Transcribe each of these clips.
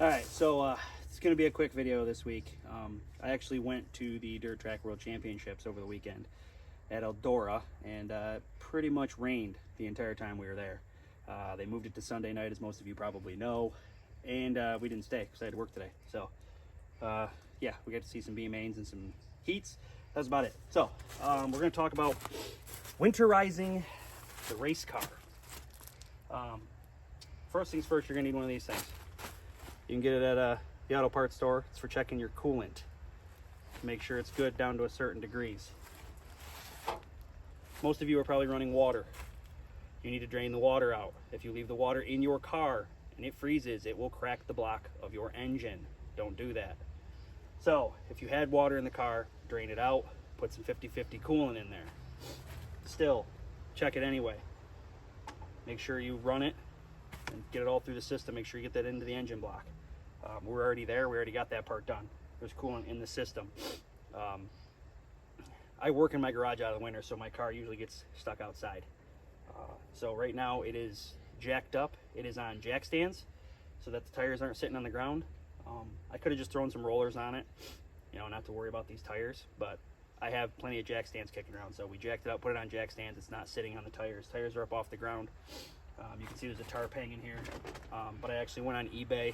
All right, so it's going to be a quick video this week. I actually went to the Dirt Track World Championships over the weekend at Eldora, and pretty much rained the entire time we were there. They moved it to Sunday night, as most of you probably know, and we didn't stay because I had to work today. So, yeah, we got to see some B-mains and some heats. That's about it. So, we're going to talk about winterizing the race car. First things first, you're going to need one of these things. You can get it at the auto parts store. It's for checking your coolant. Make sure it's good down to a certain degrees. Most of you are probably running water. You need to drain the water out. If you leave the water in your car and it freezes, it will crack the block of your engine. Don't do that. So if you had water in the car, drain it out, put some 50-50 coolant in there. Still, check it anyway. Make sure you run it and get it all through the system. Make sure you get that into the engine block. We're already there. We already got that part done. There's coolant in the system. I work in my garage out of the winter, so my car usually gets stuck outside. So right now it is jacked up. It is on jack stands so that the tires aren't sitting on the ground. I could have just thrown some rollers on it, you know, not to worry about these tires, but I have plenty of jack stands kicking around, so we jacked it up, put it on jack stands. It's not sitting on the tires. Tires are up off the ground. You can see there's a tarp hanging here, but I actually went on eBay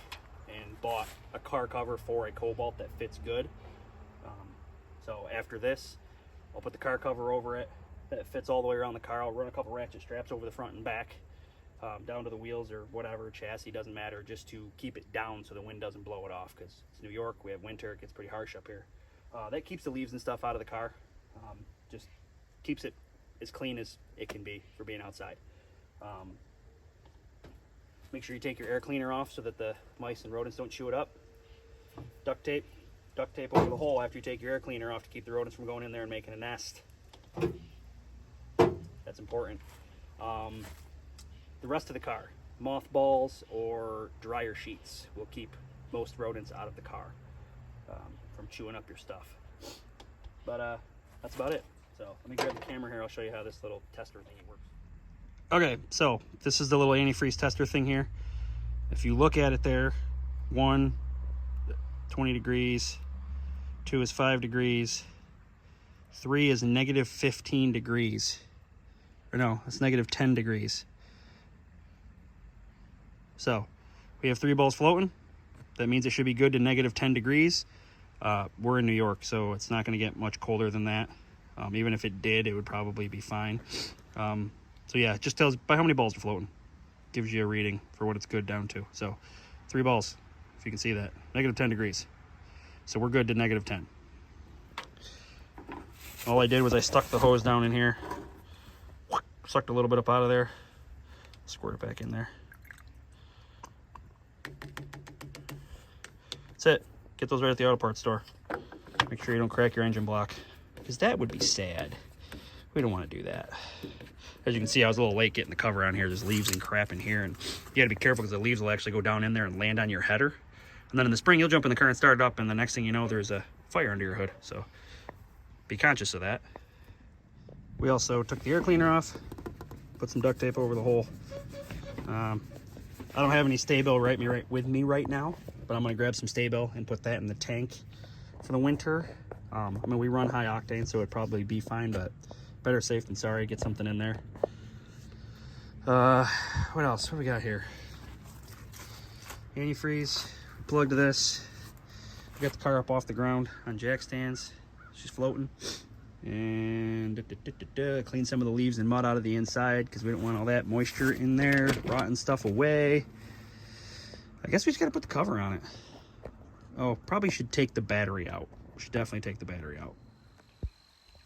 and bought a car cover for a Cobalt that fits good. So after this, I'll put the car cover over it that fits all the way around the car. I'll run a couple ratchet straps over the front and back, down to the wheels or whatever, chassis, doesn't matter, just to keep it down so the wind doesn't blow it off, because it's New York, we have winter, it gets pretty harsh up here. That keeps the leaves and stuff out of the car, just keeps it as clean as it can be for being outside. Make sure you take your air cleaner off so that the mice and rodents don't chew it up. Duct tape over the hole after you take your air cleaner off to keep the rodents from going in there and making a nest. That's important. The rest of the car, mothballs or dryer sheets will keep most rodents out of the car from chewing up your stuff. But that's about it. So let me grab the camera here. I'll show you how this little tester thingy works. Okay, so this is the little antifreeze tester thing here. If you look at it there, 1, 20 degrees, 2 is 5 degrees, 3 is negative 15 degrees. Or no, it's negative 10 degrees. So we have 3 balls floating. That means it should be good to negative 10 degrees. We're in New York, so it's not going to get much colder than that. Even if it did, it would probably be fine. So yeah, it just tells by how many balls are floating. Gives you a reading for what it's good down to. So 3 balls, if you can see that, negative 10 degrees. So we're good to negative 10. All I did was I stuck the hose down in here, sucked a little bit up out of there, squirt it back in there. That's it. Get those right at the auto parts store. Make sure you don't crack your engine block, because that would be sad. We don't want to do that. As you can see, I was a little late getting the cover on here. There's leaves and crap in here, and you got to be careful because the leaves will actually go down in there and land on your header. And then in the spring, you'll jump in the car and start it up, and the next thing you know, there's a fire under your hood. So be conscious of that. We also took the air cleaner off, put some duct tape over the hole. I don't have any Sta-Bil with me right now, but I'm going to grab some Sta-Bil and put that in the tank for the winter. I mean, we run high octane, so it'd probably be fine, but better safe than sorry. Get something in there. What else? What do we got here? Antifreeze. Plugged this. We got the car up off the ground on jack stands. She's floating. And clean some of the leaves and mud out of the inside because we don't want all that moisture in there, rotten stuff away. I guess we just got to put the cover on it. Oh, probably should take the battery out. We should definitely take the battery out.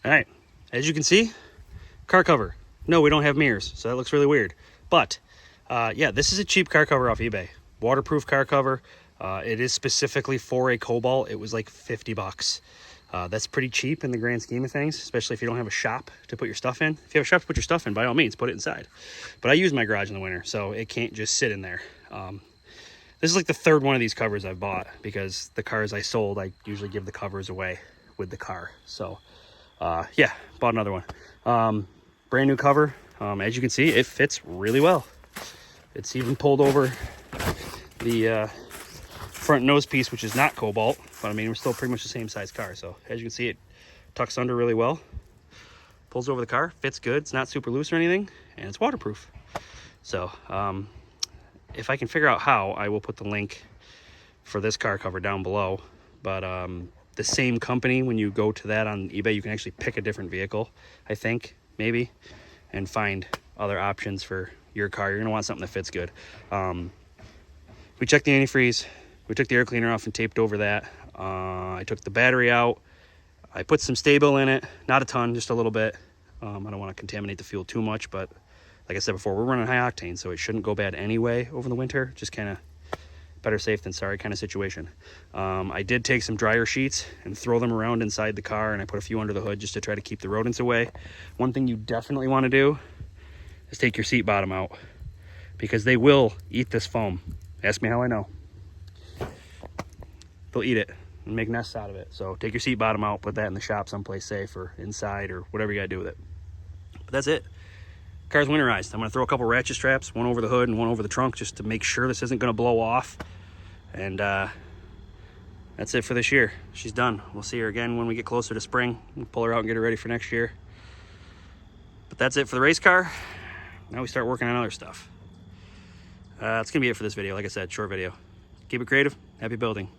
All right. As you can see, car cover. No, we don't have mirrors, so that looks really weird. But, yeah, this is a cheap car cover off eBay. Waterproof car cover. It is specifically for a Cobalt. It was like 50 bucks. That's pretty cheap in the grand scheme of things, especially if you don't have a shop to put your stuff in. If you have a shop to put your stuff in, by all means, put it inside. But I use my garage in the winter, so it can't just sit in there. This is like the third one of these covers I've bought, because the cars I sold, I usually give the covers away with the car. So, yeah, bought another one. Brand new cover. As you can see, it fits really well. It's even pulled over the front nose piece, which is not cobalt, but I mean, we're still pretty much the same size car. So as you can see, it tucks under really well, pulls over the car, fits good. It's not super loose or anything, and it's waterproof. So if I can figure out how, I will put the link for this car cover down below. But the same company, when you go to that on eBay, you can actually pick a different vehicle, I think, maybe, and find other options for your car. You're gonna want something that fits good. We checked the antifreeze, we took the air cleaner off and taped over that. I took the battery out, I put some Stable in it, not a ton, just a little bit. I don't want to contaminate the fuel too much, but like I said before, we're running high octane, so it shouldn't go bad anyway over the winter. Just kind of better safe than sorry kind of situation. I did take some dryer sheets and throw them around inside the car, and I put a few under the hood just to try to keep the rodents away. One thing you definitely want to do is take your seat bottom out, because they will eat this foam. Ask me how I know. They'll eat it and make nests out of it. So take your seat bottom out, put that in the shop someplace safe or inside or whatever you gotta do with it. But that's it. Car's winterized. I'm gonna throw a couple ratchet straps, one over the hood and one over the trunk, just to make sure this isn't gonna blow off. And that's it for this year. She's done. We'll see her again when we get closer to spring. We'll pull her out and get her ready for next year. But that's it for the race car. Now we start working on other stuff. That's gonna be it for this video. Like I said, short video. Keep it creative. Happy building.